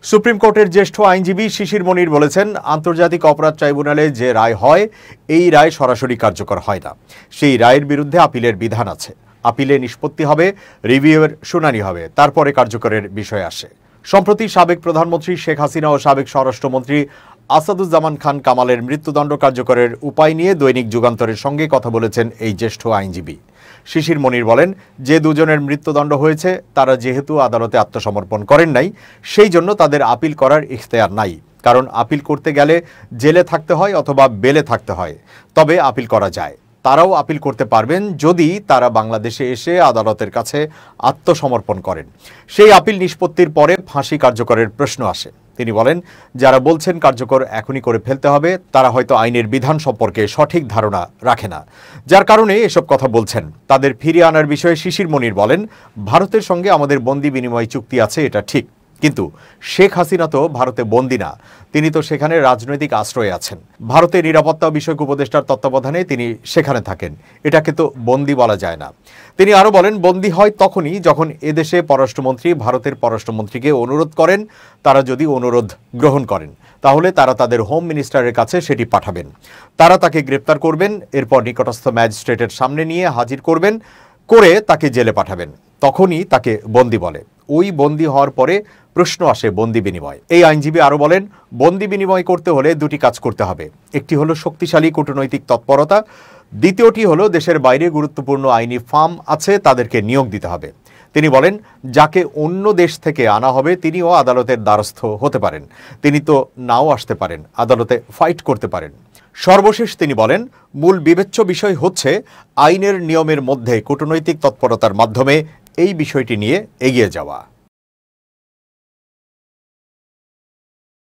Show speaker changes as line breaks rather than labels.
Supreme কোর্টের জ্যেষ্ঠ আইনজীবী শিশির মনির বলেছেন, আন্তর্জাতিক অপরাধ ট্রাইব্যুনালে যে রায় হয় এই রায় সরাসরি কার্যকর হয় না। সেই রায়ের বিরুদ্ধে আপিলের বিধান আছে। আপিলে নিষ্পত্তি হবে, রিভিউয়ের শুনানি হবে, তারপরে কার্যকরের বিষয় আসে। সম্প্রতি সাবেক প্রধানমন্ত্রী শেখ হাসিনা ও সাবেক স্বরাষ্ট্রমন্ত্রী আসাদুজ্জামান খান কামালের মৃত্যুদণ্ড কার্যকরের উপায় নিয়ে দৈনিক যুগান্তরের সঙ্গে কথা বলেছেন এই জ্যেষ্ঠ আইনজীবী। শিশির মনির বলেন, যে দুজনের মৃত্যুদণ্ড হয়েছে তারা যেহেতু আদালতে আত্মসমর্পণ করেন নাই, সেই জন্য তাদের আপিল করার ইখতিয়ার নাই। কারণ আপিল করতে গেলে জেলে থাকতে হয় অথবা বেলে থাকতে হয়, তবে আপিল করা যায়। তারাও আপিল করতে পারবেন যদি তারা বাংলাদেশে এসে আদালতের কাছে আত্মসমর্পণ করেন। সেই আপিল নিষ্পত্তির পরে ফাঁসি কার্যকরের প্রশ্ন আসে। তিনি বলেন, যারা বলছেন কার্যকর এখনই করে ফেলতে হবে, তারা হয়তো আইনের বিধান সম্পর্কে সঠিক ধারণা রাখে না, যার কারণে এসব কথা বলছেন। তাদের ফিরিয়ে আনার বিষয়ে শিশির মনির বলেন, ভারতের সঙ্গে আমাদের বন্দি বিনিময় চুক্তি আছে, এটা ঠিক, কিন্তু শেখ হাসিনা তো ভারতে বন্দী না, তিনি তো সেখানে রাজনৈতিক আশ্রয়ে আছেন। ভারতের নিরাপত্তা বিষয়ক উপদেষ্টার তত্ত্বাবধানে তিনি সেখানে থাকেন, এটাকে তো বন্দী বলা যায় না। তিনি আরও বলেন, বন্দী হয় তখনই যখন এদেশে পররাষ্ট্রমন্ত্রী ভারতের পররাষ্ট্রমন্ত্রীকে অনুরোধ করেন। তারা যদি অনুরোধ গ্রহণ করেন, তাহলে তারা তাদের হোম মিনিস্টারের কাছে সেটি পাঠাবেন। তারা তাকে গ্রেপ্তার করবেন, এরপর নিকটস্থ ম্যাজিস্ট্রেটের সামনে নিয়ে হাজির করবেন, করে তাকে জেলে পাঠাবেন। তখনই তাকে বন্দী বলে। ওই বন্দী হওয়ার পরে প্রশ্ন আসে বন্দি বিনিময়। এই আইনজীবী আরও বলেন, বন্দি বিনিময় করতে হলে দুটি কাজ করতে হবে। একটি হলো শক্তিশালী কূটনৈতিক তৎপরতা, দ্বিতীয়টি হলো দেশের বাইরে গুরুত্বপূর্ণ আইনি ফার্ম আছে, তাদেরকে নিয়োগ দিতে হবে। তিনি বলেন, যাকে অন্য দেশ থেকে আনা হবে তিনিও আদালতের দ্বারস্থ হতে পারেন, তিনি তো নাও আসতে পারেন, আদালতে ফাইট করতে পারেন। সর্বশেষ তিনি বলেন, মূল বিবেচ্য বিষয় হচ্ছে আইনের নিয়মের মধ্যে কূটনৈতিক তৎপরতার মাধ্যমে এই বিষয়টি নিয়ে এগিয়ে যাওয়া।